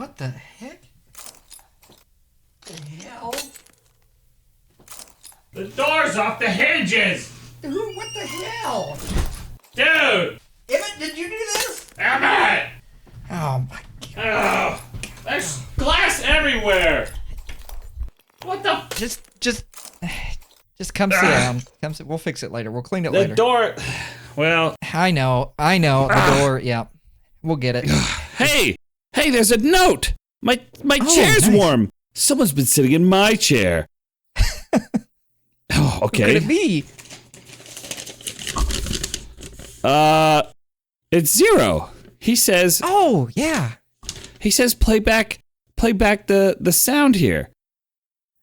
What the heck? The hell? The door's off the hinges! Dude, what the hell? Dude! Emmett, did you do this? Emmett! Oh my god. Oh, there's glass everywhere! What the? Just come sit down. We'll fix it later. We'll clean it later. The door. Well. I know. The door. Yeah. We'll get it. Hey, there's a note. My chair's nice. warm. Someone's been sitting in my chair. Oh, okay. What could it be? It's Zero. He says. Oh yeah. He says play back the sound here.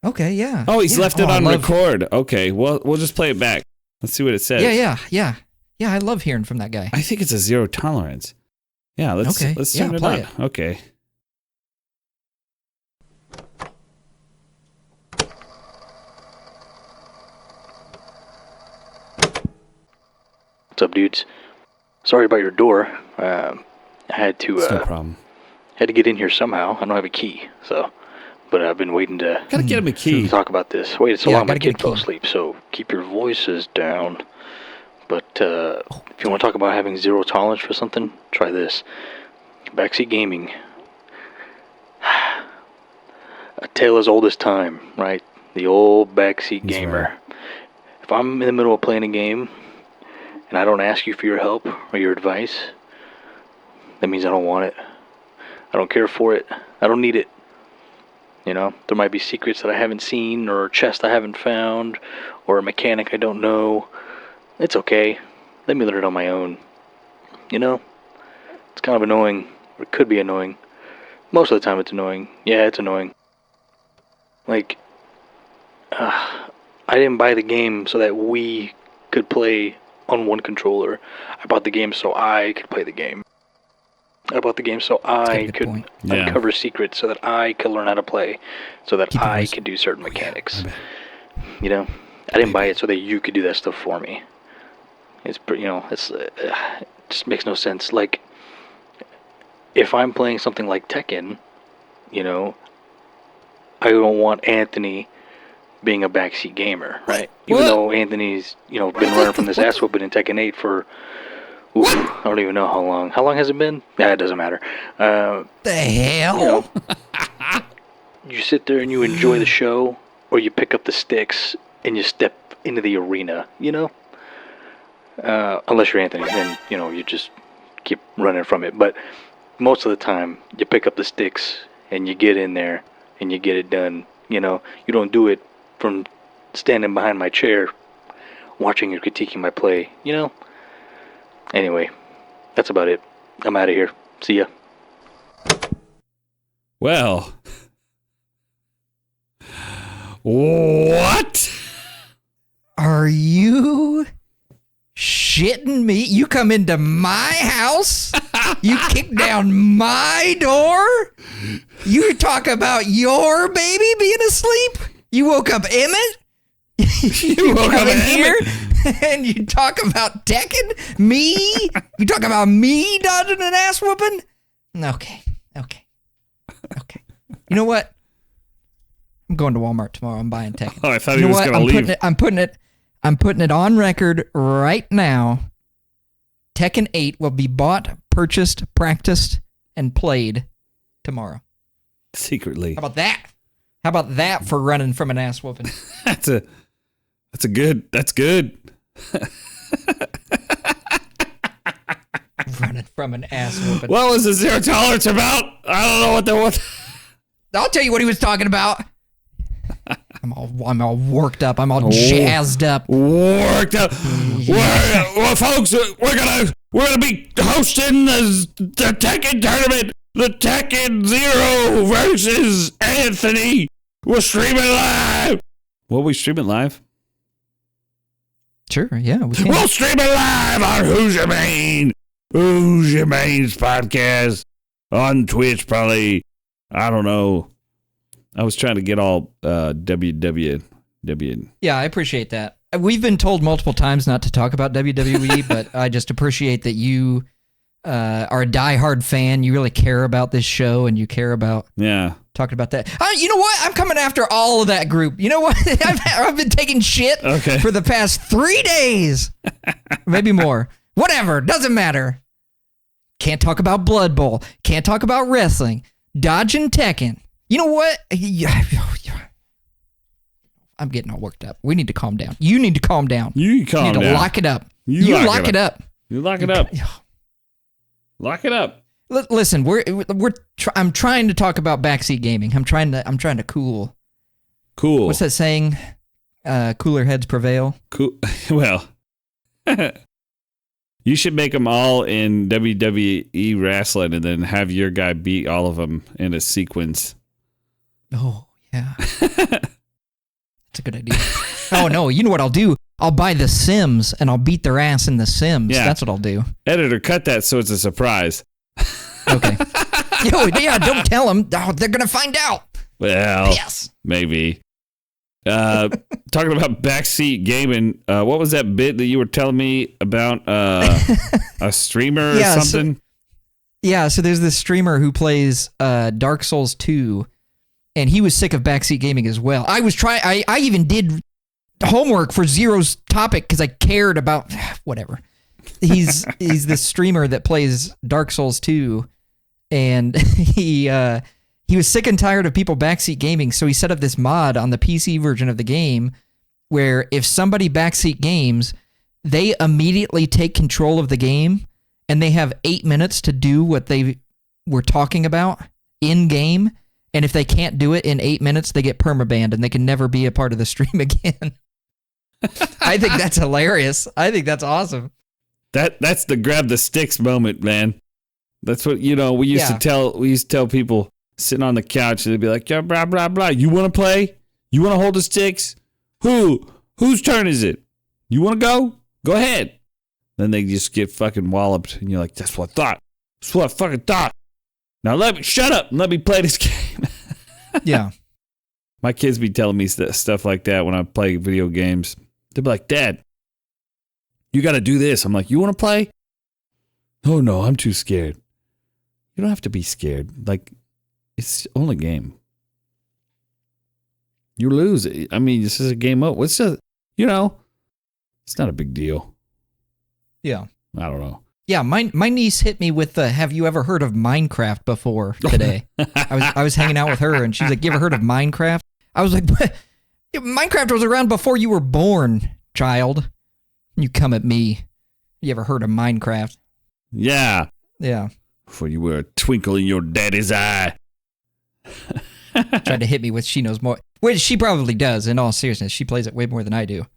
Okay. Yeah. Oh, he's left it on I love record. Okay, well, we'll just play it back. Let's see what it says. Yeah. I love hearing from that guy. I think it's a zero tolerance. Yeah, let's turn it play on. it. Okay. What's up, dudes? Sorry about your door. I had to It's no problem. had to get in here somehow. I don't have a key, but I've been waiting to Gotta get him a key. talk about this. Waited so Yeah, long my gotta get a kid fell key. asleep, so keep your voices down. But if you want to talk about having zero tolerance for something, try this. Backseat gaming. A tale as old as time, right? The old backseat That's gamer. right. If I'm in the middle of playing a game and I don't ask you for your help or your advice, that means I don't want it. I don't care for it. I don't need it. You know, there might be secrets that I haven't seen, or a chest I haven't found, or a mechanic I don't know. It's okay. Let me learn it on my own. You know? It's kind of annoying, or it could be annoying. Most of the time it's annoying. Yeah, it's annoying. Like, I didn't buy the game so that we could play on one controller. I bought the game so I could play the game. I bought the game so I could uncover secrets, so that I could learn how to play, so that I could do certain mechanics. You know, I didn't buy it so that you could do that stuff for me. It just makes no sense. Like, if I'm playing something like Tekken, you know, I don't want Anthony being a backseat gamer, right? Even though Anthony's, been running from this ass whooping in Tekken 8 for, I don't even know how long. How long has it been? Yeah, it doesn't matter. The hell? You sit there and you enjoy the show, or you pick up the sticks and you step into the arena, unless you're Anthony, then, you just keep running from it. But most of the time, you pick up the sticks and you get in there and you get it done. You don't do it from standing behind my chair watching or critiquing my play, Anyway, that's about it. I'm out of here. See ya. Well. What? Are you shitting me? You come into my house? You kick down my door? You talk about your baby being asleep? You woke up Emmett? You woke up in here and you talk about Tekken? Me? You talk about me dodging an ass whooping? Okay. You know what? I'm going to Walmart tomorrow. I'm buying Tekken. Oh, I thought he was going to leave. I'm putting it on record right now. Tekken 8 will be bought, purchased, practiced, and played tomorrow. Secretly. How about that? How about that for running from an ass whooping? That's good. Running from an ass whooping. What was the zero tolerance about? I don't know what that was. I'll tell you what he was talking about. I'm all worked up. I'm all jazzed up. Worked up. Well, folks, we're gonna be hosting the Tekken tournament. The Tekken Zero versus Anthony. We're streaming live. Will we stream it live? Sure, yeah, we can. We'll stream it live on Who's Your Main? Who's Your Main's podcast on Twitch, probably. I don't know. I was trying to get all WWW. Yeah, I appreciate that. We've been told multiple times not to talk about WWE, but I just appreciate that you are a diehard fan. You really care about this show, and you care about talking about that. You know what? I'm coming after all of that group. You know what? I've been taking shit for the past 3 days, maybe more. Whatever, doesn't matter. Can't talk about Blood Bowl. Can't talk about wrestling. Dodging Tekken. You know what? I'm getting all worked up. We need to calm down. You need to calm down. You calm down. You need to lock it up. You lock it up. You lock it up. Lock it up. Listen, I'm trying to talk about backseat gaming. I'm trying to cool. Cool. What's that saying? Cooler heads prevail. Cool. Well, you should make them all in WWE wrestling and then have your guy beat all of them in a sequence. Oh, yeah. That's a good idea. Oh, no. You know what I'll do? I'll buy The Sims and I'll beat their ass in The Sims. Yeah. That's what I'll do. Editor, cut that so it's a surprise. Okay. Yeah, don't tell them. Oh, they're going to find out. Well, yes. Maybe. Talking about backseat gaming, what was that bit that you were telling me about a streamer or something? So there's this streamer who plays Dark Souls 2, and he was sick of backseat gaming as well. I even did homework for Zero's topic because I cared about whatever. He's this streamer that plays Dark Souls 2, and he was sick and tired of people backseat gaming, so he set up this mod on the PC version of the game where if somebody backseat games, they immediately take control of the game, and they have 8 minutes to do what they were talking about in-game, and if they can't do it in 8 minutes, they get permabanned, and they can never be a part of the stream again. I think that's hilarious. I think that's awesome. That's the grab the sticks moment, man. That's what, we used to tell people sitting on the couch, and they'd be like, yeah, blah, blah, blah. You want to play? You want to hold the sticks? Whose turn is it? You want to go? Go ahead. Then they just get fucking walloped, and you're like, that's what I thought. That's what I fucking thought. Now shut up and let me play this game. Yeah. My kids be telling me stuff like that when I play video games. They'll be like, Dad, you got to do this. I'm like, you want to play? Oh, no, I'm too scared. You don't have to be scared. Like, it's only a game. You lose. I mean, this is a game over. It's not a big deal. Yeah. I don't know. Yeah, my niece hit me with the, have you ever heard of Minecraft before today? I was hanging out with her, and she's like, you ever heard of Minecraft? I was like, Minecraft was around before you were born, child. You come at me. You ever heard of Minecraft? Yeah. Yeah. Before you were a twinkle in your daddy's eye. Tried to hit me with she knows more. Which she probably does, in all seriousness. She plays it way more than I do.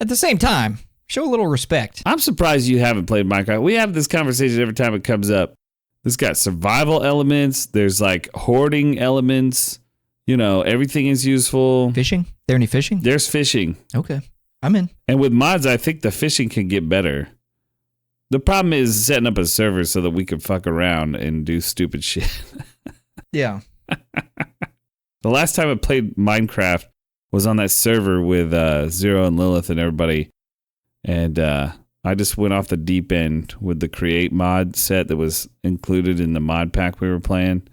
At the same time, show a little respect. I'm surprised you haven't played Minecraft. We have this conversation every time it comes up. It's got survival elements. There's like hoarding elements. Everything is useful. Fishing? There any fishing? There's fishing. Okay. I'm in. And with mods, I think the fishing can get better. The problem is setting up a server so that we can fuck around and do stupid shit. Yeah. The last time I played Minecraft was on that server with Zero and Lilith and everybody. And I just went off the deep end with the create mod set that was included in the mod pack we were playing.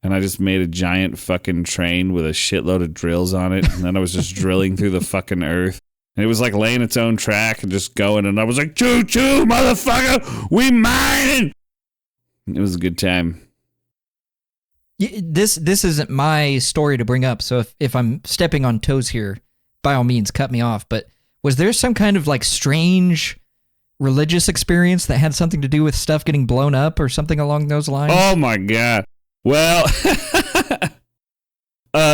And I just made a giant fucking train with a shitload of drills on it. And then I was just drilling through the fucking earth. And it was like laying its own track and just going. And I was like, choo choo, motherfucker, we mining. It was a good time. This isn't my story to bring up. So if I'm stepping on toes here, by all means, cut me off. But was there some kind of like strange religious experience that had something to do with stuff getting blown up or something along those lines? Oh my God. Well,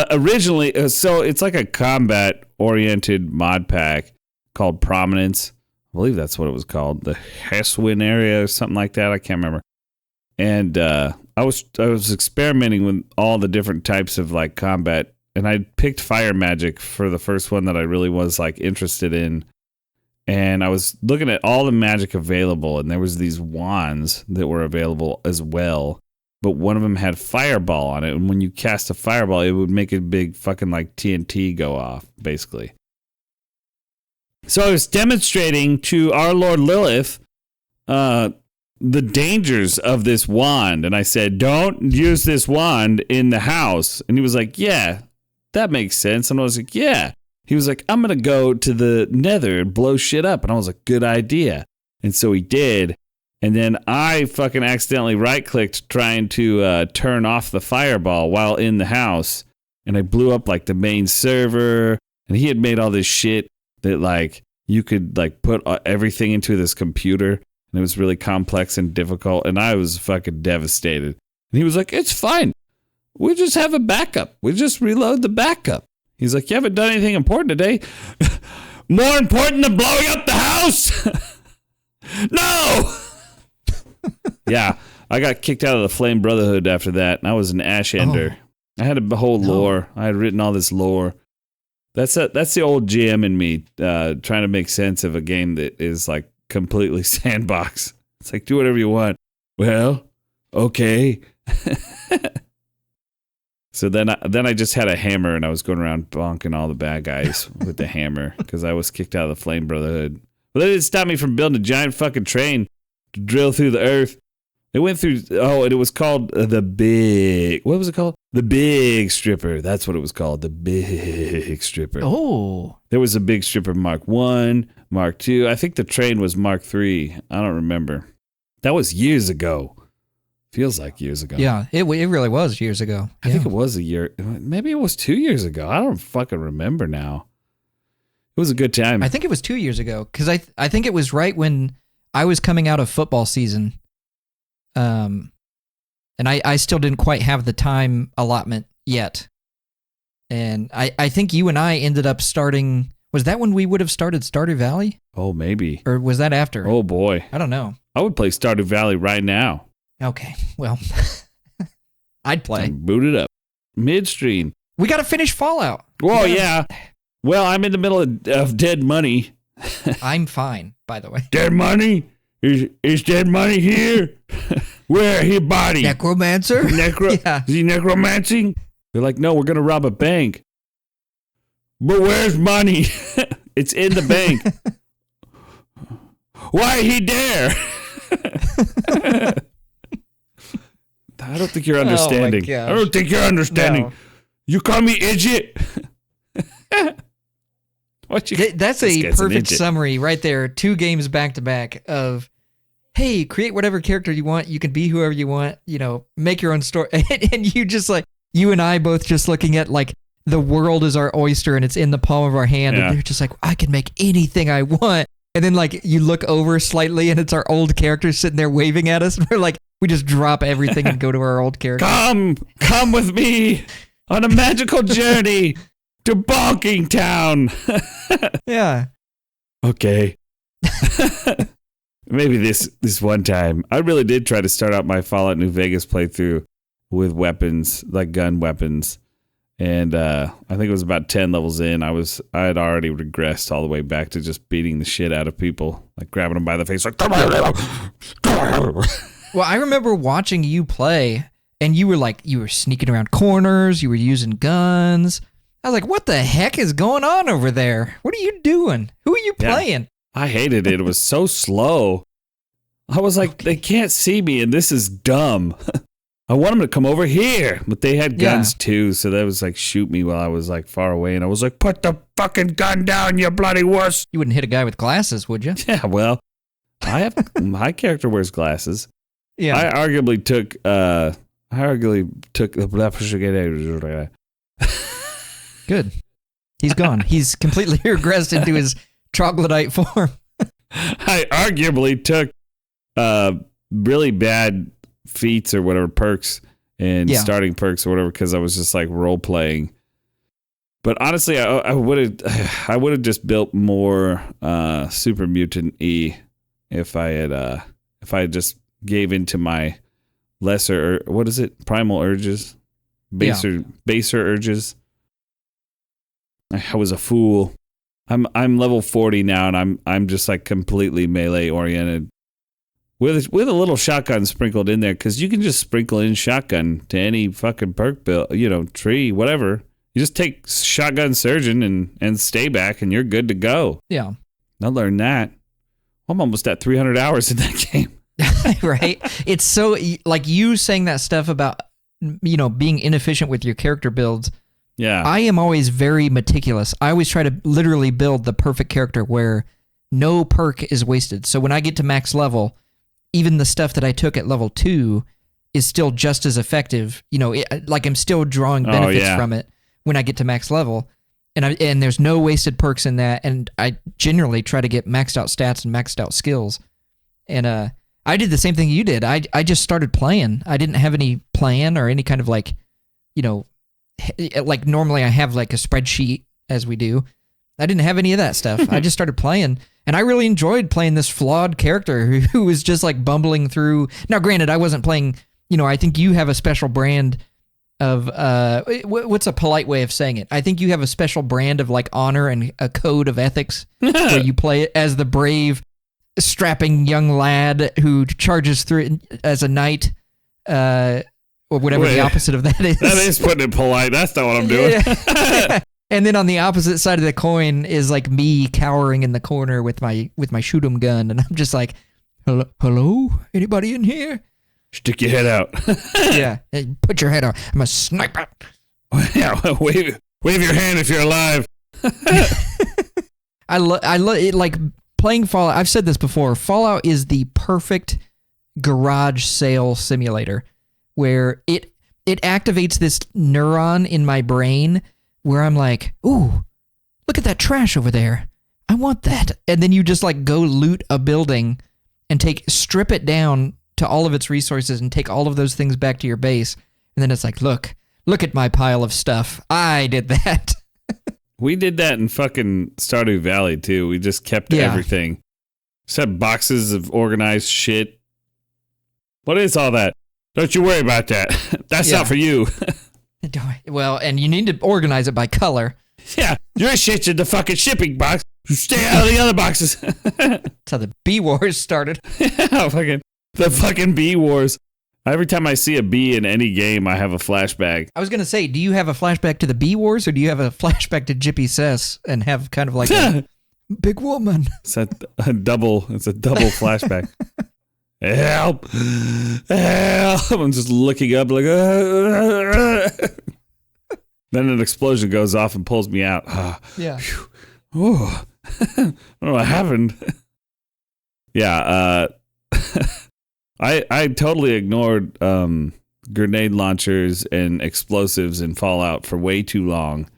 originally, so it's like a combat-oriented mod pack called Prominence. I believe that's what it was called, the Heswin area or something like that. I can't remember. And I was experimenting with all the different types of like combat, and I picked fire magic for the first one that I really was like interested in. And I was looking at all the magic available, and there was these wands that were available as well. But one of them had fireball on it, and when you cast a fireball, it would make a big fucking like TNT go off, basically. So I was demonstrating to our Lord Lilith the dangers of this wand. And I said, don't use this wand in the house. And he was like, yeah, that makes sense. And I was like, yeah. He was like, I'm going to go to the nether and blow shit up. And I was like, good idea. And so he did. And then I fucking accidentally right-clicked trying to turn off the fireball while in the house. And I blew up like the main server. And he had made all this shit that like you could like put everything into this computer. And it was really complex and difficult. And I was fucking devastated. And he was like, it's fine. We just have a backup. We just reload the backup. He's like, you haven't done anything important today. More important than blowing up the house? No! Yeah, I got kicked out of the Flame Brotherhood after that, and I was an Ash Ender. I had a whole lore. I had written all this lore. That's the old GM in me, trying to make sense of a game that is like completely sandbox. It's like, do whatever you want. Well, okay. So then I just had a hammer, and I was going around bonking all the bad guys with the hammer because I was kicked out of the Flame Brotherhood. But that didn't stop me from building a giant fucking train to drill through the earth. It went through, and it was called the Big, what was it called? The Big Stripper. That's what it was called, the Big Stripper. Oh. There was a Big Stripper Mark 1, Mark 2. I think the train was Mark 3. I don't remember. That was years ago. Feels like years ago. Yeah, it really was years ago. I think it was a year. Maybe it was 2 years ago. I don't fucking remember now. It was a good time. I think it was 2 years ago because I think it was right when I was coming out of football season. And I still didn't quite have the time allotment yet. And I think you and I ended up starting. Was that when we would have started Stardew Valley? Oh, maybe. Or was that after? Oh, boy. I don't know. I would play Stardew Valley right now. Okay, well, I'd play. Boot it up. Midstream. We got to finish Fallout. Whoa, yeah. Well, I'm in the middle of Dead Money. I'm fine, by the way. Dead Money? Is Dead Money here? Where? His body? Necromancer? Yeah. Is he necromancing? They're like, no, we're going to rob a bank. But where's money? It's in the bank. Why he there? I don't think you're understanding. Oh I don't think you're understanding. No. You call me idiot? That's a perfect summary right there. 2 games back to back of, hey, create whatever character you want. You can be whoever you want. You know, make your own story. And you just like, you and I both just looking at like the world is our oyster and it's in the palm of our hand. Yeah. And you're just like, I can make anything I want. And then like you look over slightly and it's our old character sitting there waving at us. And we're like, we just drop everything and go to our old character. Come with me on a magical journey to Bonking Town. Yeah. Okay. Maybe this one time. I really did try to start out my Fallout New Vegas playthrough with weapons, like gun weapons. And I think it was about 10 levels in. I had already regressed all the way back to just beating the shit out of people, like grabbing them by the face, like, come on. Well, I remember watching you play, and you were sneaking around corners, you were using guns. I was like, what the heck is going on over there? What are you doing? Who are you playing? I hated it. It was so slow. I was like, They can't see me, and this is dumb. I want them to come over here. But they had guns too, so that was like, shoot me while I was like far away, and I was like, put the fucking gun down, you bloody wuss. You wouldn't hit a guy with glasses, would you? Yeah, well, my character wears glasses. Yeah. I arguably took the Good. He's gone. He's completely regressed into his troglodyte form. I arguably took really bad feats or whatever, perks and starting perks or whatever, because I was just like role playing. But honestly, I would have just built more Super Mutant E if I had just gave into my lesser, what is it? Primal urges, baser urges. I was a fool. I'm level 40 now, and I'm just like completely melee oriented, with a little shotgun sprinkled in there, because you can just sprinkle in shotgun to any fucking perk build, tree, whatever. You just take shotgun surgeon and stay back, and you're good to go. Yeah, I learned that. I'm almost at 300 hours in that game. Right? It's so, like, you saying that stuff about, being inefficient with your character builds. Yeah. I am always very meticulous. I always try to literally build the perfect character where no perk is wasted. So when I get to max level, even the stuff that I took at level 2 is still just as effective. Like I'm still drawing benefits from it when I get to max level. And there's no wasted perks in that. And I generally try to get maxed out stats and maxed out skills. And I did the same thing you did. I just started playing. I didn't have any plan or any kind of like normally I have like a spreadsheet as we do. I didn't have any of that stuff. I just started playing, and I really enjoyed playing this flawed character who was just like bumbling through. Now, granted, I wasn't playing, I think you have a special brand of, what's a polite way of saying it? I think you have a special brand of like honor and a code of ethics where you play it as the brave, strapping young lad who charges through as a knight, or whatever the opposite of that is. That is putting it polite. That's not what I'm doing. Yeah. And then on the opposite side of the coin is like me cowering in the corner with my shoot 'em gun, and I'm just like, hello, anybody in here? Stick your head out. Yeah, hey, put your head out. I'm a sniper. Yeah, wave your hand if you're alive. I love it. Like playing Fallout. I've said this before. Fallout is the perfect garage sale simulator, where it activates this neuron in my brain where I'm like, ooh, look at that trash over there. I want that. And then you just like go loot a building and strip it down to all of its resources and take all of those things back to your base. And then it's like, look at my pile of stuff. I did that. We did that in fucking Stardew Valley too. We just kept everything. Just had boxes of organized shit. What is all that? Don't you worry about that. That's not for you. Well, and you need to organize it by color. Yeah, your shit's in the fucking shipping box. Stay out of the other boxes. That's how the bee wars started. Yeah, the fucking bee wars. Every time I see a bee in any game, I have a flashback. I was going to say, do you have a flashback to the bee wars, or do you have a flashback to Jippy Sess and have kind of like a big woman? It's a double flashback. Help! I'm just looking up like, then an explosion goes off and pulls me out. Yeah. Oh, I don't know what happened. Yeah, I totally ignored grenade launchers and explosives in Fallout for way too long,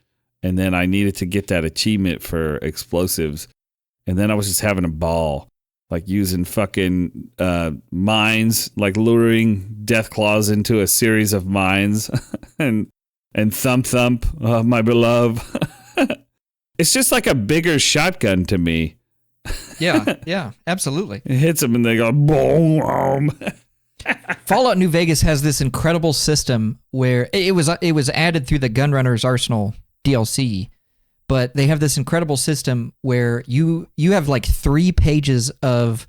and then I needed to get that achievement for explosives, and then I was just having a ball. Like using fucking mines, like luring death claws into a series of mines, and thump, my beloved. It's just like a bigger shotgun to me. Yeah, absolutely. It hits them and they go boom. Fallout New Vegas has this incredible system where it was added through the Gunrunner's Arsenal DLC. But they have this incredible system where you have like 3 pages of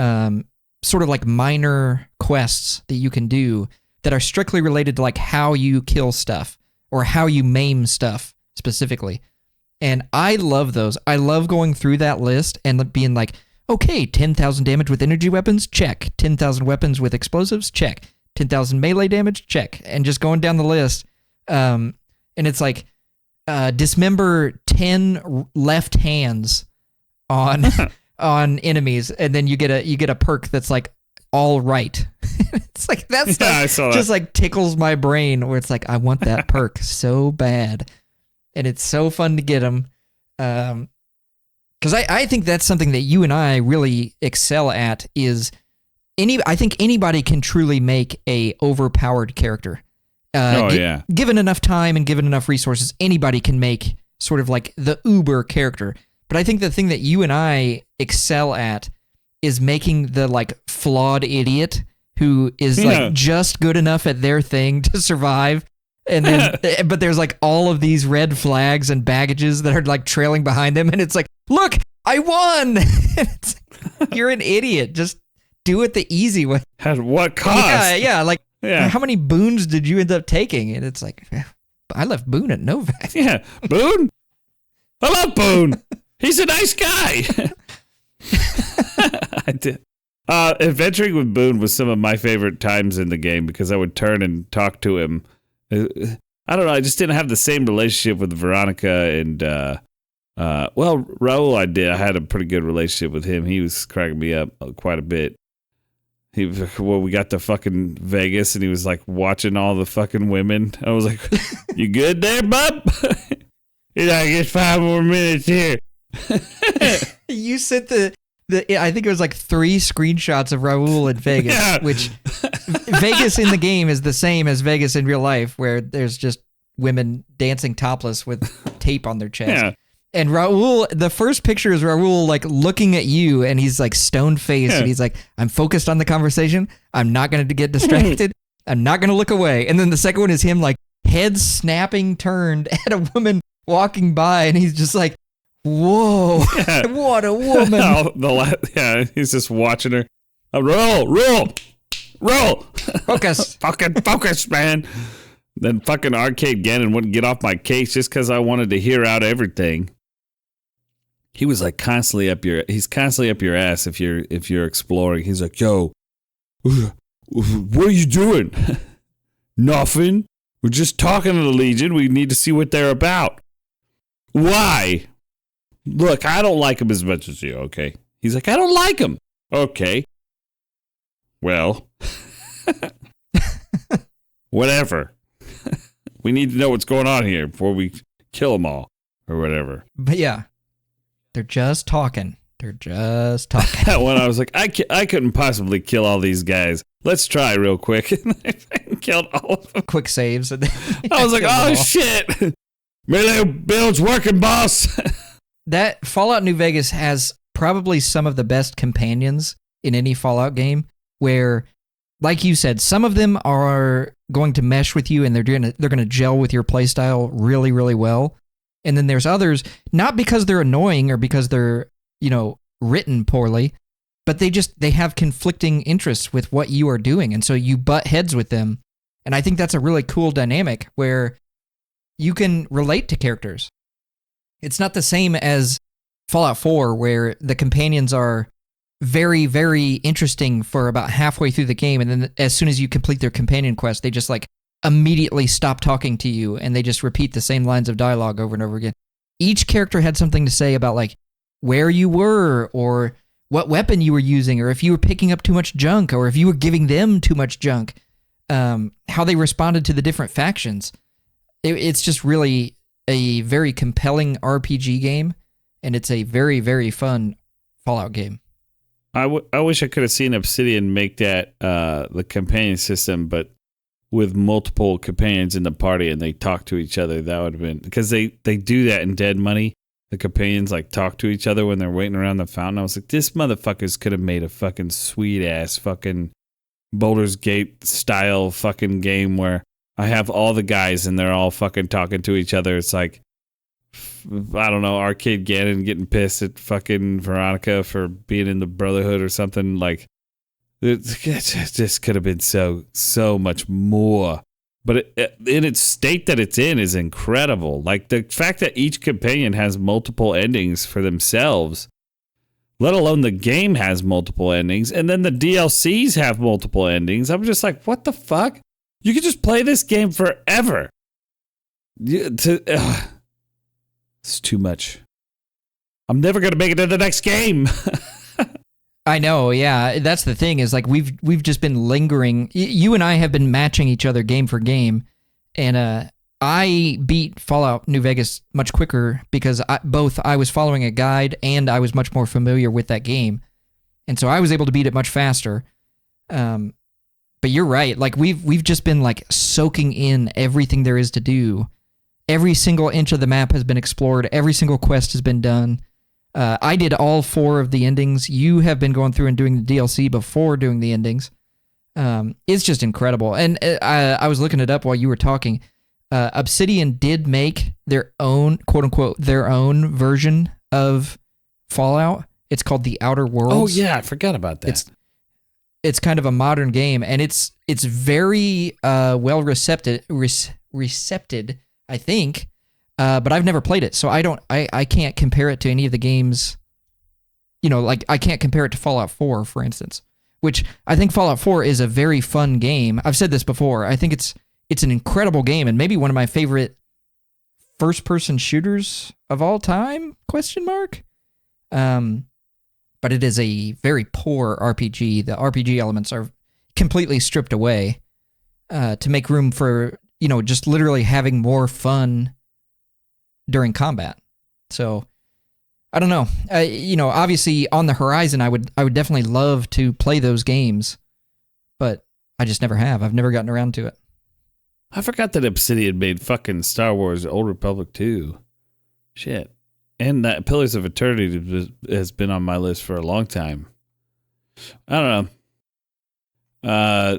sort of like minor quests that you can do that are strictly related to like how you kill stuff or how you maim stuff specifically. And I love those. I love going through that list and being like, okay, 10,000 damage with energy weapons, check. 10,000 weapons with explosives, check. 10,000 melee damage, check. And just going down the list. And it's like, dismember 10 left hands on enemies, and then you get a perk that's like all right. It's like that stuff just like tickles my brain where it's like I want that perk so bad, and it's so fun to get them. Because I think that's something that you and I really excel at is I think anybody can truly make a overpowered character. Given enough time and given enough resources, anybody can make sort of like the uber character. But I think the thing that you and I excel at is making the like flawed idiot who is like just good enough at their thing to survive. And then, but there's like all of these red flags and baggages that are like trailing behind them. And it's like, look, I won. You're an idiot. Just do it the easy way. At what cost? Yeah. Like, how many boons did you end up taking? And it's like, I left Boone at Novak. Yeah, Boone? I love Boone. He's a nice guy. Adventuring with Boone was some of my favorite times in the game because I would turn and talk to him. I don't know. I just didn't have the same relationship with Veronica and, Raul I did. I had a pretty good relationship with him. He was cracking me up quite a bit. We got to fucking Vegas and he was like watching all the fucking women. I was like, you good there, bub? He's like, it's 5 more minutes here. You sent the I think it was like 3 screenshots of Raul in Vegas, which Vegas in the game is the same as Vegas in real life, where there's just women dancing topless with tape on their chest. Yeah. And Raul, the first picture is Raul like looking at you, and he's like stone faced, and he's like, I'm focused on the conversation. I'm not going to get distracted. I'm not going to look away. And then the second one is him like head snapping turned at a woman walking by, and he's just like, whoa, what a woman. He's just watching her. Roll. Focus. Fucking focus, man. Then fucking Arcade Gannon wouldn't get off my case just because I wanted to hear out everything. He was like constantly up your ass if you're exploring. He's like, yo, what are you doing? Nothing. We're just talking to the Legion. We need to see what they're about. Why? Look, I don't like him as much as you, okay? He's like, I don't like him. Okay. Well, whatever. We need to know what's going on here before we kill them all or whatever. But yeah, they're just talking. When I was like, I couldn't possibly kill all these guys. Let's try real quick. And I killed all of them. Quick saves. And I was like, oh, shit. Melee build's working, boss. That Fallout New Vegas has probably some of the best companions in any Fallout game, where, like you said, some of them are going to mesh with you and they're going to gel with your playstyle really, really well. And then there's others, not because they're annoying or because they're, written poorly, but they have conflicting interests with what you are doing. And so you butt heads with them. And I think that's a really cool dynamic where you can relate to characters. It's not the same as Fallout 4, where the companions are very, very interesting for about halfway through the game, and then as soon as you complete their companion quest, they just like immediately stop talking to you, and they just repeat the same lines of dialogue over and over again. Each character had something to say about like where you were, or what weapon you were using, or if you were picking up too much junk, or if you were giving them too much junk, how they responded to the different factions. It's just really a very compelling RPG game, and it's a very, very fun Fallout game. I wish I could have seen Obsidian make that the companion system, but with multiple companions in the party and they talk to each other. That would have been, because they do that in Dead Money. The companions like talk to each other when they're waiting around the fountain. I was like, this motherfuckers could have made a fucking sweet ass fucking Baldur's Gate style fucking game where I have all the guys and they're all fucking talking to each other. It's like, I don't know, Arcade Gannon getting pissed at fucking Veronica for being in the Brotherhood or something. Like, it just could have been so much more. But in its state that it's in is incredible. Like, the fact that each companion has multiple endings for themselves, let alone the game has multiple endings, and then the DLCs have multiple endings. I'm just like, what the fuck? You could just play this game forever. It's too much. I'm never going to make it to the next game. I know, yeah. That's the thing, is like we've just been lingering. You and I have been matching each other game for game, and I beat Fallout New Vegas much quicker because I was following a guide and I was much more familiar with that game, and so I was able to beat it much faster. But you're right. Like we've just been like soaking in everything there is to do. Every single inch of the map has been explored. Every single quest has been done. I did all 4 of the endings. You have been going through and doing the DLC before doing the endings. It's just incredible. And I was looking it up while you were talking. Obsidian did make their own, quote unquote, their own version of Fallout. It's called The Outer Worlds. Oh yeah, I forgot about that. It's kind of a modern game, and it's very well recepted, I think. But I've never played it, so I can't compare it to any of the games. Like I can't compare it to Fallout 4, for instance. which I think Fallout 4 is a very fun game. I've said this before. I think it's an incredible game and maybe one of my favorite first-person shooters of all time, ? But it is a very poor RPG. The RPG elements are completely stripped away to make room for, just literally having more fun during combat. So, I don't know. Obviously on the horizon, I would definitely love to play those games, but I just never have. I've never gotten around to it. I forgot that Obsidian made fucking Star Wars Old Republic 2. Shit. And that Pillars of Eternity has been on my list for a long time. I don't know.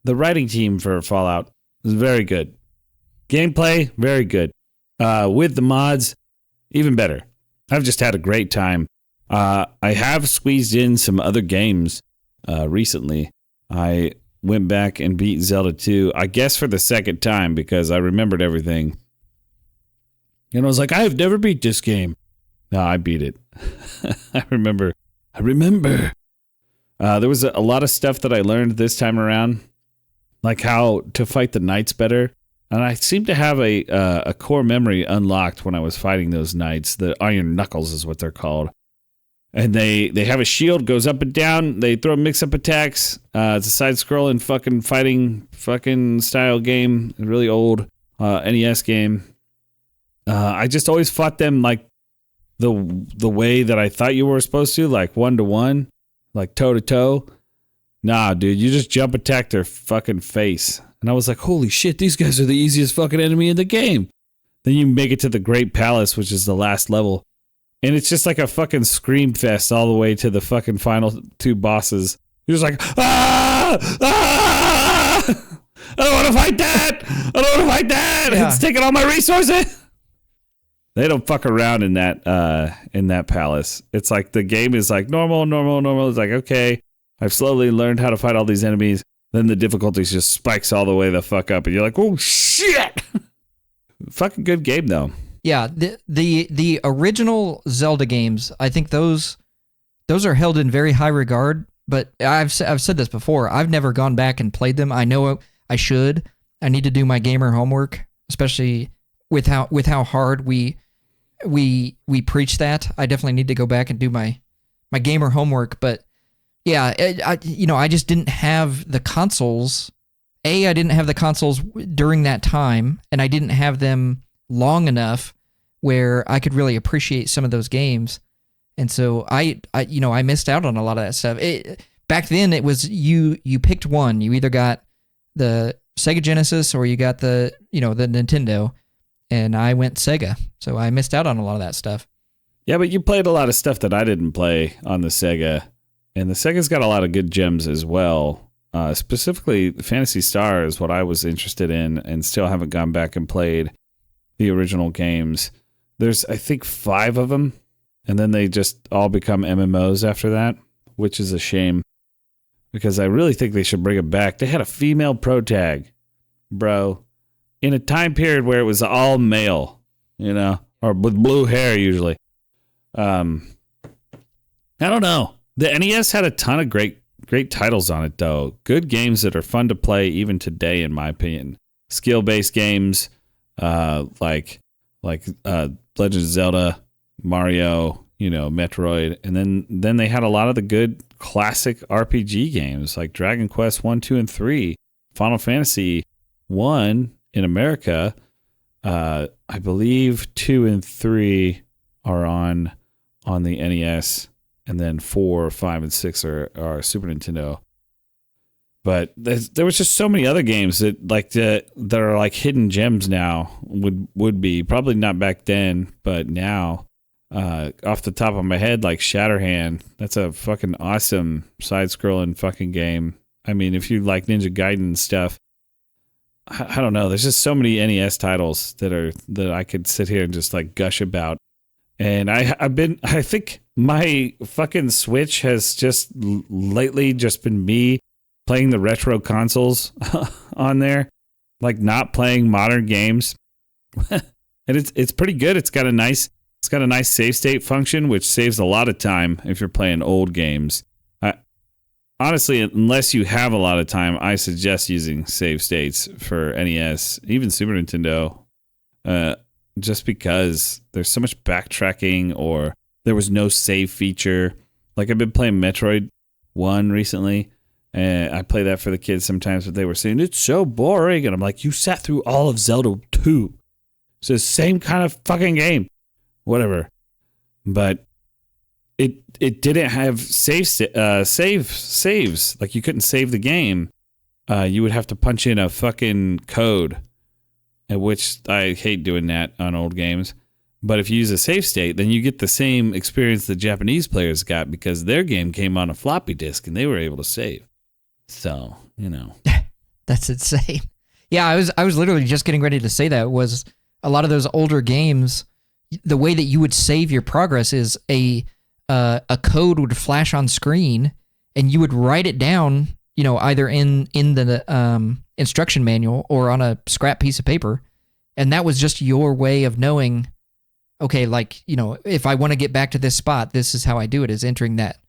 The writing team for Fallout is very good. Gameplay, very good. With the mods, even better. I've just had a great time. I have squeezed in some other games recently. I went back and beat Zelda 2, I guess for the second time because I remembered everything. And I was like, I have never beat this game. No, I beat it. I remember. There was a lot of stuff that I learned this time around, like how to fight the knights better. And I seem to have a core memory unlocked when I was fighting those knights. The Iron Knuckles is what they're called. And they have a shield, goes up and down. They throw mix-up attacks. It's a side-scrolling fucking fighting fucking style game. A really old NES game. I just always fought them like the way that I thought you were supposed to, like 1-to-1, like toe-to-toe. Nah, dude, you just jump attack their fucking face. And I was like, holy shit, these guys are the easiest fucking enemy in the game. Then you make it to the Great Palace, which is the last level. And it's just like a fucking scream fest all the way to the fucking final two bosses. You're just like, ah! I don't want to fight that! Yeah. It's taking all my resources! They don't fuck around in that palace. It's like the game is like normal. It's like, okay, I've slowly learned how to fight all these enemies. Then the difficulty just spikes all the way the fuck up, and you're like, oh shit! Fucking good game though. Yeah, the original Zelda games, I think those are held in very high regard. But I've said this before. I've never gone back and played them. I know I should. I need to do my gamer homework, especially with how hard we preach that. I definitely need to go back and do my gamer homework. But yeah, I just didn't have the consoles. I didn't have the consoles during that time, and I didn't have them long enough where I could really appreciate some of those games. And so I missed out on a lot of that stuff. Back then it was you picked one. You either got the Sega Genesis or you got the Nintendo, and I went Sega. So I missed out on a lot of that stuff. Yeah, but you played a lot of stuff that I didn't play on the Sega. And the Sega's got a lot of good gems as well. Specifically, Phantasy Star is what I was interested in and still haven't gone back and played the original games. There's, I think, 5 of them, and then they just all become MMOs after that, which is a shame because I really think they should bring it back. They had a female pro tag, bro, in a time period where it was all male, or with blue hair usually. I don't know. The NES had a ton of great titles on it, though. Good games that are fun to play even today, in my opinion. Skill-based games, like Legend of Zelda, Mario, Metroid, and then they had a lot of the good classic RPG games like Dragon Quest 1, 2, and 3, Final Fantasy 1 in America. I believe 2 and 3 are on the NES. And then 4, 5, and 6 are Super Nintendo. But there was just so many other games that are like hidden gems now would be. Probably not back then, but now. Off the top of my head, like Shatterhand. That's a fucking awesome side-scrolling fucking game. I mean, if you like Ninja Gaiden stuff, I don't know. There's just so many NES titles that I could sit here and just like gush about. And I think my fucking Switch has just lately just been me playing the retro consoles on there, like not playing modern games. And it's pretty good. It's got a nice It's got a nice save state function, which saves a lot of time if you're playing old games. Honestly, unless you have a lot of time, I suggest using save states for NES, even Super Nintendo, just because there's so much backtracking, or there was no save feature. Like, I've been playing Metroid 1 recently, and I play that for the kids sometimes, but they were saying, it's so boring. And I'm like, you sat through all of Zelda 2. It's the same kind of fucking game. Whatever. But it didn't have saves. Like, you couldn't save the game. You would have to punch in a fucking code, at which I hate doing that on old games. But if you use a save state, then you get the same experience the Japanese players got, because their game came on a floppy disk and they were able to save. So, That's insane. Yeah, I was literally just getting ready to say that. Was a lot of those older games, the way that you would save your progress is a code would flash on screen, and you would write it down, either in the instruction manual or on a scrap piece of paper, and that was just your way of knowing, okay, like, if I want to get back to this spot, this is how I do it, is entering that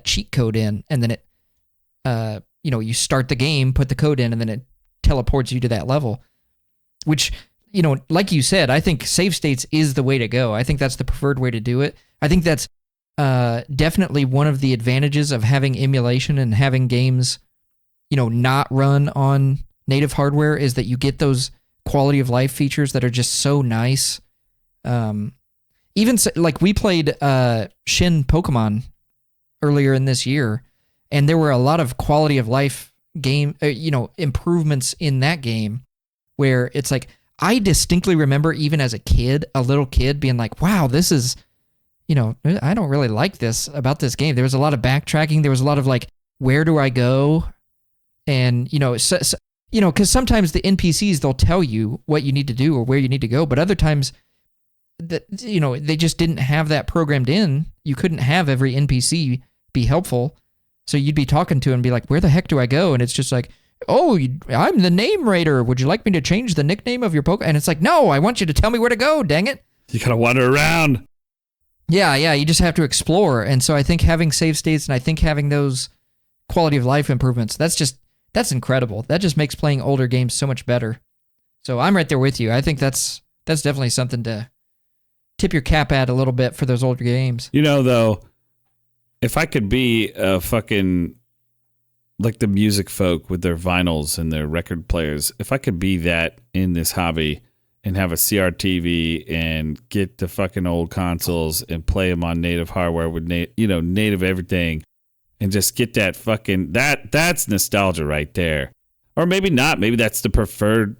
cheat code in, and then it, you start the game, put the code in, and then it teleports you to that level, which, like you said, I think save states is the way to go. I think that's the preferred way to do it. I think that's definitely one of the advantages of having emulation and having games, not run on native hardware, is that you get those quality of life features that are just so nice. Even like, we played Shin Pokemon earlier in this year, and there were a lot of quality of life game, improvements in that game, where it's like, I distinctly remember, even as a little kid, being like, wow, this is, I don't really like this about this game. There was a lot of backtracking. There was a lot of like, where do I go? And, because sometimes the NPCs, they'll tell you what you need to do or where you need to go, but other times that, they just didn't have that programmed in. You couldn't have every NPC be helpful. So you'd be talking to and be like, where the heck do I go? And it's just like, oh, I'm the name raider. Would you like me to change the nickname of your Pokemon? And it's like, no, I want you to tell me where to go, dang it. You gotta wander around. Yeah, you just have to explore. And so I think having save states, and I think having those quality of life improvements, that's incredible. That just makes playing older games so much better. So I'm right there with you. I think that's definitely something to tip your cap at a little bit for those older games. Though, if I could be a fucking, like, the music folk with their vinyls and their record players, if I could be that in this hobby and have a CRTV and get the fucking old consoles and play them on native hardware with native everything, and just get that fucking, that's nostalgia right there. Or maybe not. Maybe that's the preferred.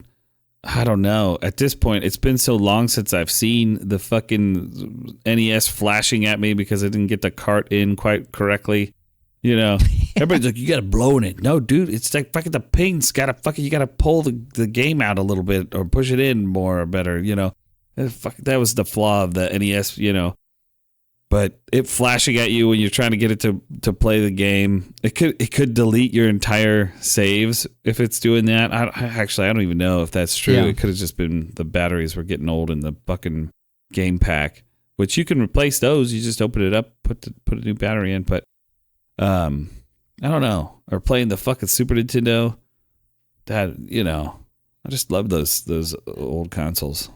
I don't know. At this point, it's been so long since I've seen the fucking NES flashing at me because I didn't get the cart in quite correctly. Everybody's like, you got to blow in it. No, dude, it's like fucking the ping's got to fucking, you got to pull the game out a little bit or push it in more or better, That was the flaw of the NES, But it flashing at you when you're trying to get it to play the game, it could delete your entire saves if it's doing that. I don't even know if that's true. Yeah. It could have just been the batteries were getting old in the fucking game pack, which you can replace those. You just open it up, put a new battery in. But I don't know. Or playing the fucking Super Nintendo. That, I just love those old consoles.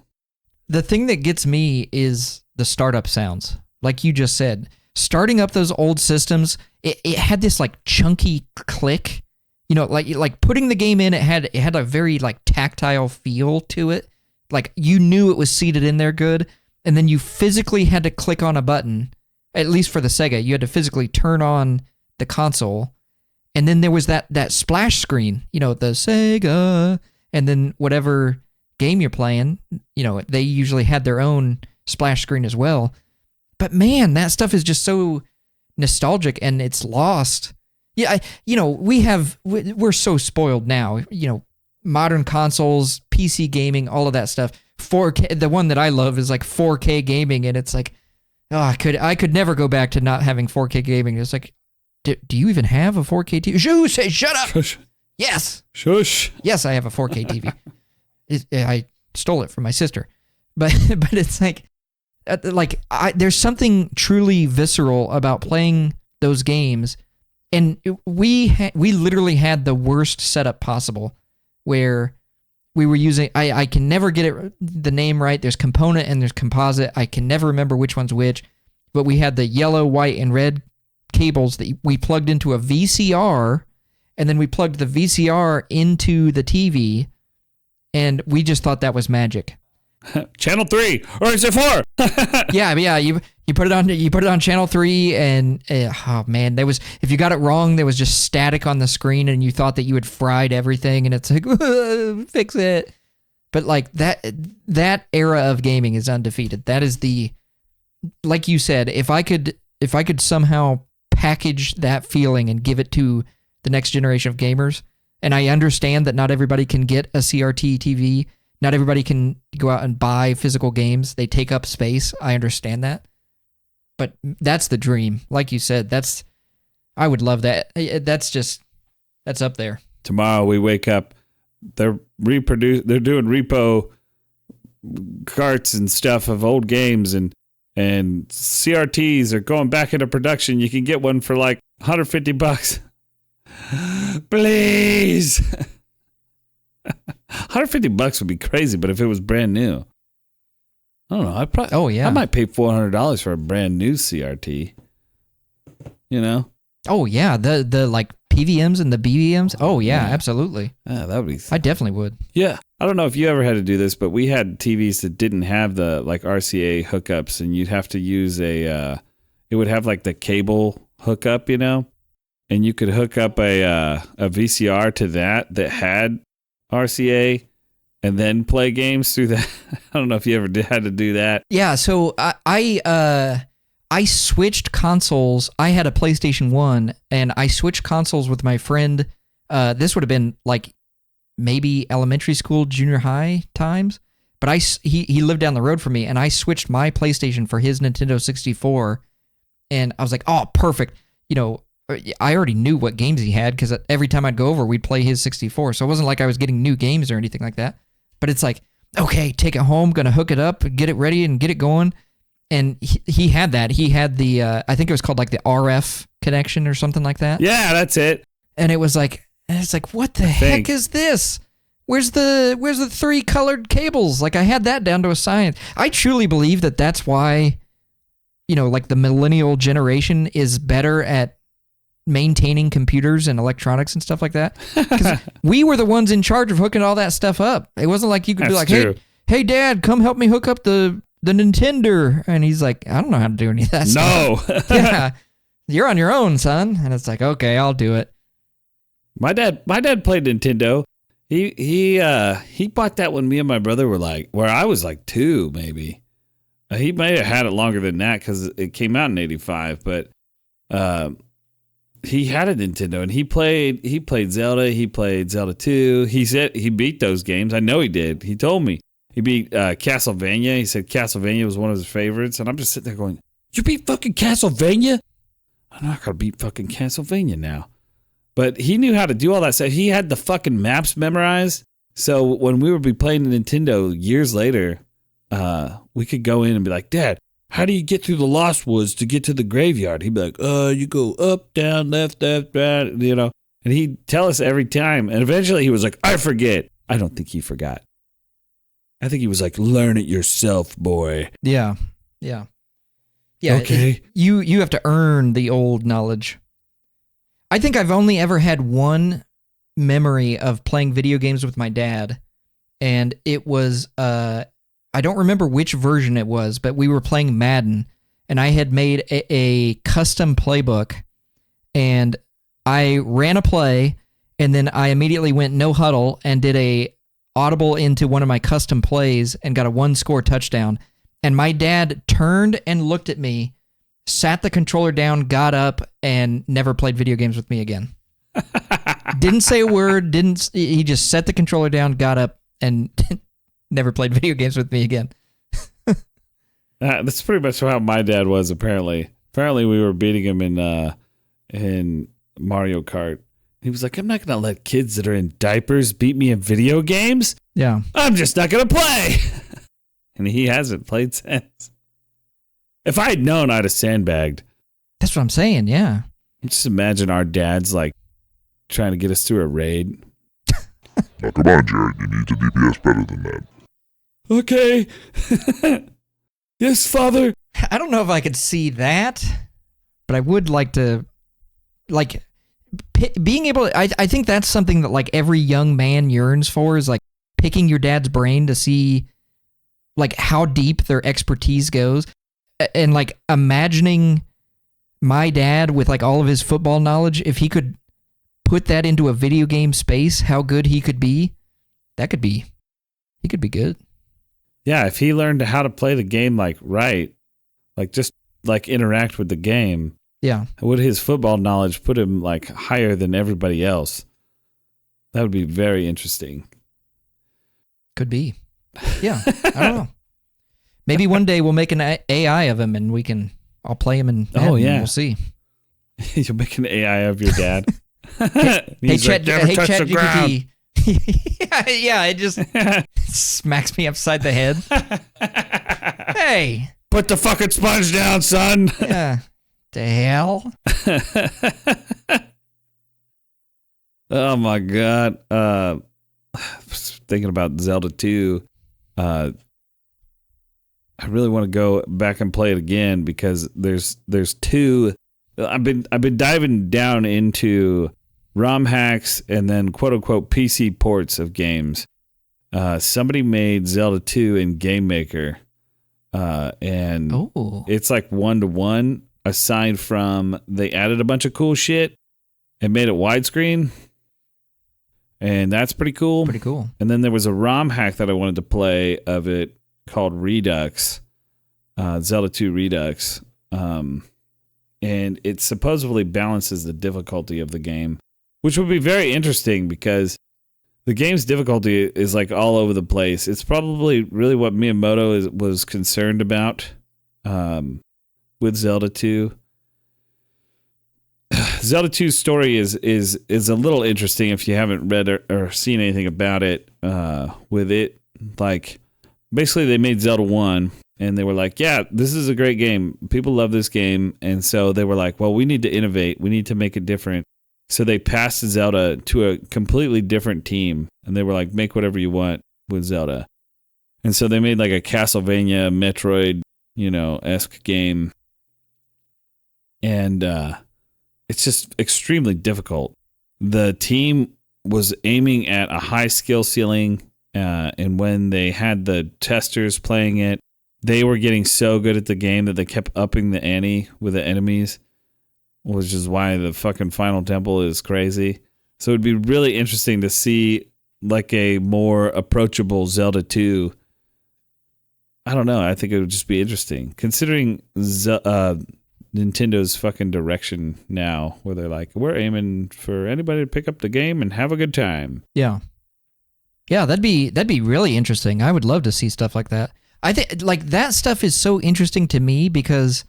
The thing that gets me is the startup sounds. Like you just said, starting up those old systems, it had this like chunky click, like putting the game in, it had a very like tactile feel to it. Like you knew it was seated in there good. And then you physically had to click on a button, at least for the Sega, you had to physically turn on the console. And then there was that splash screen, the Sega, and then whatever game you're playing, they usually had their own splash screen as well. But man, that stuff is just so nostalgic, and it's lost. Yeah, we're so spoiled now. Modern consoles, PC gaming, all of that stuff. 4K. The one that I love is like 4K gaming, and it's like, oh, I could never go back to not having 4K gaming. It's like, do you even have a 4K TV? Shut up. Shush. Yes. Shush. Yes, I have a 4K TV. I stole it from my sister, but it's like, there's something truly visceral about playing those games, and we literally had the worst setup possible, where we were using, I can never get the name right. There's component and there's composite. I can never remember which one's which, but we had the yellow, white, and red cables that we plugged into a VCR, and then we plugged the VCR into the TV, and we just thought that was magic. Channel 3, or is it 4? yeah. You put it on channel 3, and oh man, if you got it wrong, there was just static on the screen, and you thought that you had fried everything, and it's like fix it. But like that era of gaming is undefeated. That is like you said, if I could somehow package that feeling and give it to the next generation of gamers, and I understand that not everybody can get a CRT TV. Not everybody can go out and buy physical games. They take up space. I understand that. But that's the dream. Like you said, I would love that. That's up there. Tomorrow we wake up, they're doing repo carts and stuff of old games, and CRTs are going back into production. You can get one for like $150. Please. $150 would be crazy, but if it was brand new, I don't know. I might pay $400 for a brand new CRT. You know? Oh yeah, the like PVMs and the BBMs. Oh yeah, absolutely. Yeah, that would be. I definitely would. Yeah, I don't know if you ever had to do this, but we had TVs that didn't have the like RCA hookups, and you'd have to use it would have like the cable hookup, you know, and you could hook up a VCR to that had RCA, and then play games through that. I don't know if you ever had to do that. Yeah, so I switched consoles. I had a PlayStation 1, and I switched consoles with my friend. This would have been like maybe elementary school, junior high times. But he lived down the road from me, and I switched my PlayStation for his Nintendo 64. And I was like, oh, perfect. You know, I already knew what games he had because every time I'd go over, we'd play his 64. So it wasn't like I was getting new games or anything like that. But it's like, okay, take it home, gonna hook it up, get it ready, and get it going. And he had that. He had the, I think it was called like the RF connection or something like that. Yeah, that's it. And it's like, what the heck is this? Where's the 3 colored cables? Like I had that down to a science. I truly believe that that's why, you know, like the millennial generation is better at maintaining computers and electronics and stuff like that. Because we were the ones in charge of hooking all that stuff up. It wasn't like you could be like, hey, Dad, come help me hook up the Nintendo. And he's like, I don't know how to do any of that stuff. No. Yeah, you're on your own, son. And it's like, okay, I'll do it. My dad played Nintendo. He bought that when me and my brother were like, where I was like 2 maybe. He may have had it longer than that because it came out in '85, but he had a Nintendo, and he played Zelda. He played Zelda 2. He said he beat those games. I know he did. He told me he beat Castlevania. He said Castlevania was one of his favorites, and I'm just sitting there going, "You beat fucking Castlevania? I'm not gonna beat fucking Castlevania now." But he knew how to do all that stuff. He had the fucking maps memorized. So when we would be playing Nintendo years later, we could go in and be like, "Dad, how do you get through the Lost Woods to get to the graveyard?" He'd be like, you go up, down, left, right, you know. And he'd tell us every time. And eventually he was like, I forget. I don't think he forgot. I think he was like, learn it yourself, boy. Yeah. Okay. You have to earn the old knowledge. I think I've only ever had one memory of playing video games with my dad. And it was... I don't remember which version it was, but we were playing Madden, and I had made a custom playbook, and I ran a play, and then I immediately went no huddle and did a audible into one of my custom plays and got a 1-score touchdown. And my dad turned and looked at me, sat the controller down, got up, and never played video games with me again. Didn't say a word. He just set the controller down, got up, and never played video games with me again. That's pretty much how my dad was, apparently. Apparently we were beating him in Mario Kart. He was like, I'm not going to let kids that are in diapers beat me in video games. Yeah. I'm just not going to play. And he hasn't played since. If I had known, I'd have sandbagged. That's what I'm saying, yeah. Just imagine our dads, like, trying to get us through a raid. Now, come on, Jared. You need to DPS better than that. Okay. Yes, Father. I don't know if I could see that, but I would like to, like, being able to, I think that's something that, like, every young man yearns for, is, like, picking your dad's brain to see, like, how deep their expertise goes. And, like, imagining my dad with, like, all of his football knowledge, if he could put that into a video game space, how good he could be, he could be good. Yeah, if he learned how to play the game, like, right, like, just, like, interact with the game, yeah, would his football knowledge put him, like, higher than everybody else? That would be very interesting. Could be. Yeah, I don't know. Maybe one day we'll make an AI of him and I'll play him in Madden, yeah. We'll see. You'll make an AI of your dad. Hey, ChatGPT. Yeah, it just smacks me upside the head. Hey. Put the fucking sponge down, son. Yeah. The hell? Oh my God. Thinking about Zelda 2. I really want to go back and play it again because there's two. I've been diving down into ROM hacks and then quote unquote PC ports of games. Somebody made Zelda 2 in Game Maker. And it's like 1-to-1, aside from they added a bunch of cool shit and made it widescreen. And that's pretty cool. Pretty cool. And then there was a ROM hack that I wanted to play of it called Redux, Zelda 2 Redux. And it supposedly balances the difficulty of the game, which would be very interesting because the game's difficulty is like all over the place. It's probably really what Miyamoto was concerned about with Zelda 2. Zelda 2's story is a little interesting if you haven't read or seen anything about it. With it, like, basically they made Zelda 1 and they were like, yeah, this is a great game. People love this game. And so they were like, well, we need to innovate. We need to make it different. So they passed Zelda to a completely different team. And they were like, make whatever you want with Zelda. And so they made like a Castlevania, Metroid, esque game. And it's just extremely difficult. The team was aiming at a high skill ceiling. And when they had the testers playing it, they were getting so good at the game that they kept upping the ante with the enemies, which is why the fucking final temple is crazy. So it'd be really interesting to see like a more approachable Zelda 2. I don't know. I think it would just be interesting considering Nintendo's fucking direction now, where they're like, we're aiming for anybody to pick up the game and have a good time. Yeah. Yeah, that'd be really interesting. I would love to see stuff like that. I think like that stuff is so interesting to me because,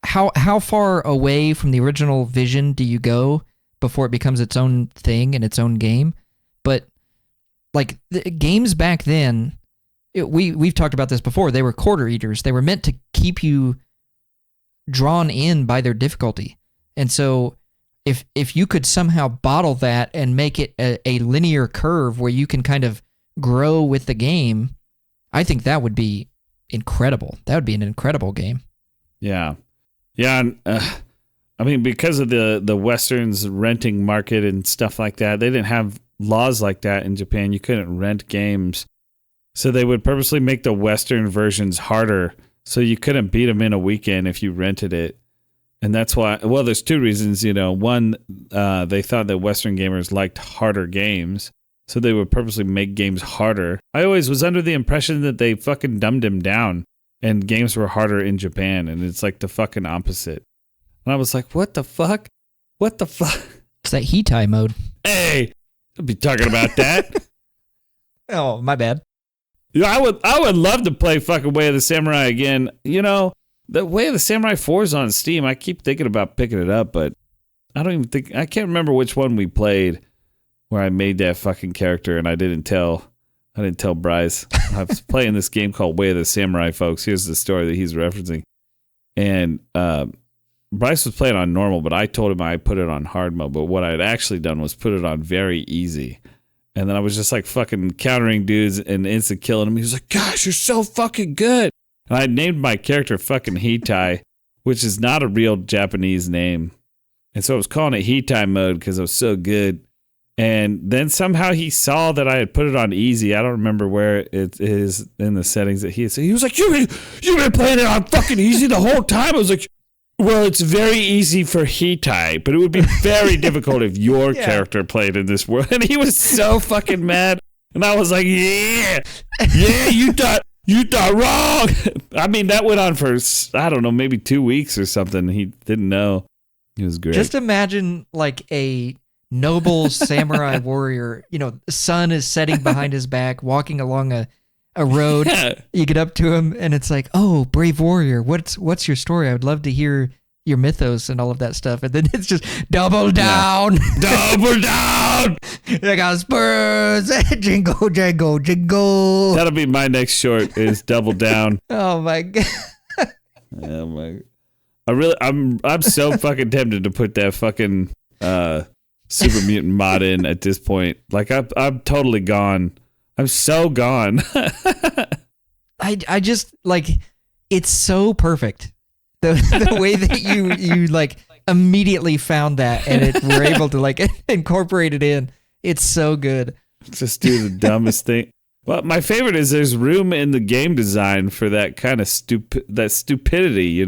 how far away from the original vision do you go before it becomes its own thing and its own game? But like the games back then, we've talked about this before. They were quarter eaters. They were meant to keep you drawn in by their difficulty. And so if you could somehow bottle that and make it a linear curve where you can kind of grow with the game, I think that would be incredible. That would be an incredible game. Yeah. Yeah. And, I mean, because of the Westerns renting market and stuff like that, they didn't have laws like that in Japan. You couldn't rent games. So they would purposely make the Western versions harder so you couldn't beat them in a weekend if you rented it. And that's why, well, there's two reasons, One, they thought that Western gamers liked harder games, so they would purposely make games harder. I always was under the impression that they fucking dumbed them down and games were harder in Japan, and it's like the fucking opposite. And I was like, what the fuck? What the fuck? It's that Hitai mode. Hey, don't be talking about that. Oh, my bad. I would love to play fucking Way of the Samurai again. The Way of the Samurai 4 is on Steam. I keep thinking about picking it up, but I can't remember which one we played where I made that fucking character and I didn't tell I didn't tell Bryce. I was playing this game called Way of the Samurai, folks. Here's the story that he's referencing. And Bryce was playing on normal, but I told him I put it on hard mode. But what I had actually done was put it on very easy. And then I was just like fucking countering dudes and instant killing him. He was like, gosh, you're so fucking good. And I named my character fucking Hitai, which is not a real Japanese name. And so I was calling it Hitai mode because I was so good. And then somehow he saw that I had put it on easy. I don't remember where it is in the settings that he had. So he was like, you've been playing it on fucking easy the whole time. I was like, well, it's very easy for Hitai, but it would be very difficult if your character played in this world. And he was so fucking mad. And I was like, yeah, you thought wrong. I mean, that went on for, I don't know, maybe 2 weeks or something. He didn't know. It was great. Just imagine like a noble samurai warrior, the sun is setting behind his back, walking along a road. You get up to him and it's like, oh, brave warrior, what's your story? I would love to hear your mythos and all of that stuff. And then it's just double down. Double down. I got spurs. Jingle, jingle, jingle. That'll be my next short is double down. Oh my God. Oh my. I'm so fucking tempted to put that fucking super mutant mod in at this point. Like I'm totally gone. I'm so gone. I just like, it's so perfect. The way that you like immediately found that and we're able to like incorporate it in. It's so good. Just do the dumbest thing. Well, my favorite is there's room in the game design for that kind of stupidity,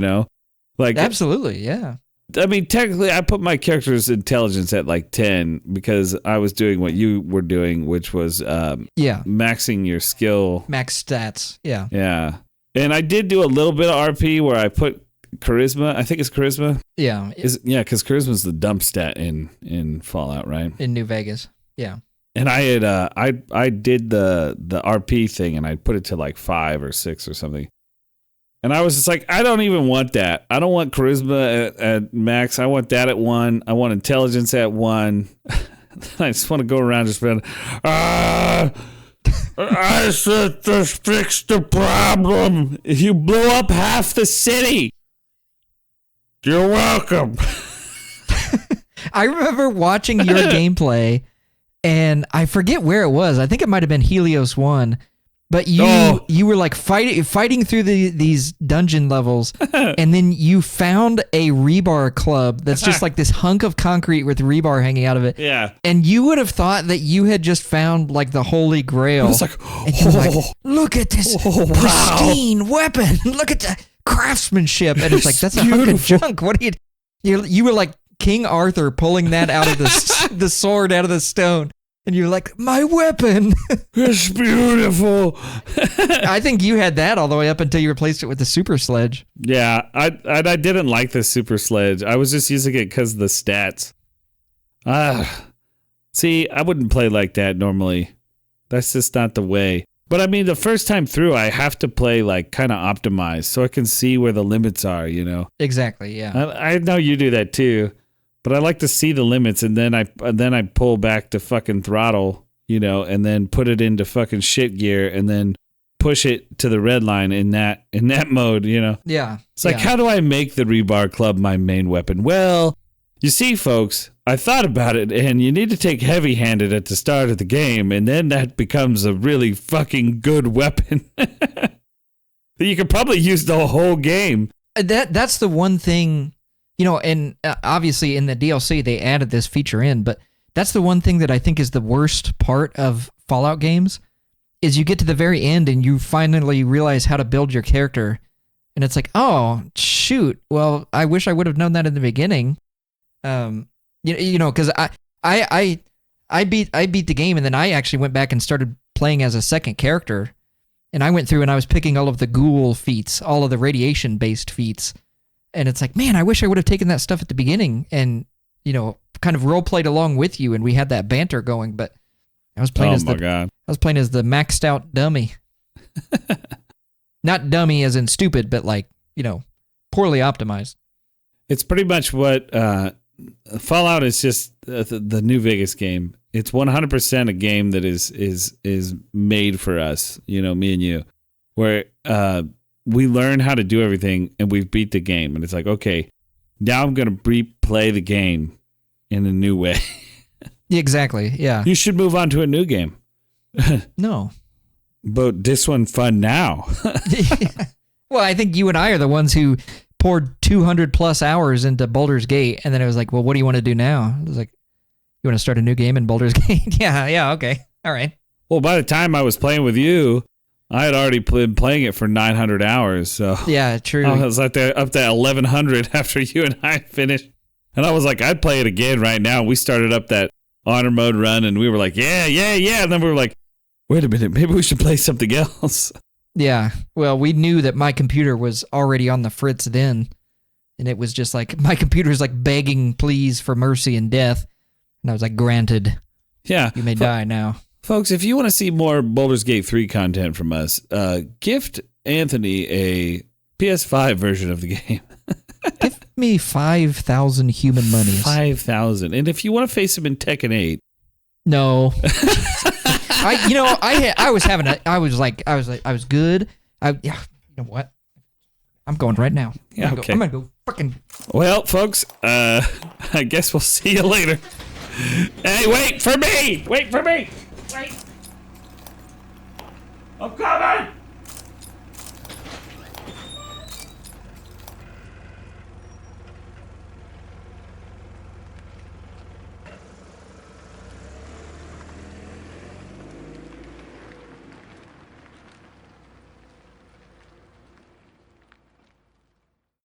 Like absolutely, yeah. I mean, technically, I put my character's intelligence at like 10 because I was doing what you were doing, which was maxing your skill. Max stats, yeah. Yeah. And I did do a little bit of RP where I put charisma. I think it's charisma. Yeah. Because charisma's the dump stat in Fallout, right? In New Vegas, yeah. And I had I did the RP thing and I put it to like 5 or 6 or something. And I was just like, I don't even want that. I don't want charisma at max. I want that at 1. I want intelligence at 1. I just want to go around just being, I said this fixed the problem. If you blew up half the city, you're welcome. I remember watching your gameplay, and I forget where it was. I think it might have been Helios 1. But you were like fighting through these dungeon levels, and then you found a rebar club that's just like this hunk of concrete with rebar hanging out of it. Yeah. And you would have thought that you had just found like the Holy Grail. It's like, and you're like, look at this pristine weapon. Look at the craftsmanship. And it's like, that's a hunk of junk. What do you were like King Arthur pulling that out of the sword out of the stone. And you're like, my weapon. It's beautiful. I think you had that all the way up until you replaced it with the super sledge. Yeah, I didn't like the super sledge. I was just using it because of the stats. See, I wouldn't play like that normally. That's just not the way. But I mean, the first time through, I have to play like kind of optimized so I can see where the limits are, Exactly, yeah. I know you do that too. But I like to see the limits, and then I pull back to fucking throttle, and then put it into fucking shit gear, and then push it to the red line in that mode, Yeah. It's like, how do I make the rebar club my main weapon? Well, you see, folks, I thought about it, and you need to take heavy-handed at the start of the game, and then that becomes a really fucking good weapon that you could probably use the whole game. That's the one thing. And obviously in the DLC, they added this feature in, but that's the one thing that I think is the worst part of Fallout games is you get to the very end and you finally realize how to build your character. And it's like, oh, shoot. Well, I wish I would have known that in the beginning. Because I beat the game and then I actually went back and started playing as a second character. And I went through and I was picking all of the ghoul feats, all of the radiation-based feats. And it's like, man, I wish I would have taken that stuff at the beginning and, kind of role played along with you, and we had that banter going. But I was playing as the maxed out dummy, not dummy as in stupid, but like poorly optimized. It's pretty much what Fallout is. Just the New Vegas game. It's 100% a game that is made for us, you know, me and you, where we learn how to do everything and we've beat the game. And it's like, okay, now I'm going to replay the game in a new way. Exactly, yeah. You should move on to a new game. No. But this one fun now. Well, I think you and I are the ones who poured 200 plus hours into Baldur's Gate, and then it was like, well, what do you want to do now? I was like, you want to start a new game in Baldur's Gate? Yeah, okay. All right. Well, by the time I was playing with you, I had already been playing it for 900 hours. So yeah, true. I was like up to 1100 after you and I finished. And I was like, I'd play it again right now. We started up that honor mode run, and we were like, yeah. And then we were like, wait a minute, maybe we should play something else. Yeah. Well, we knew that my computer was already on the fritz then. And it was just like, my computer is like begging pleas for mercy and death. And I was like, granted. Yeah. You may die now. Folks, if you want to see more Baldur's Gate 3 content from us, gift Anthony a PS5 version of the game. Give me 5,000 human monies. 5,000. And if you want to face him in Tekken 8. No. I was good. You know what? I'm going right now. Yeah, I'm gonna go fucking. Well, folks, I guess we'll see you later. Hey, wait for me! Wait! I'm coming!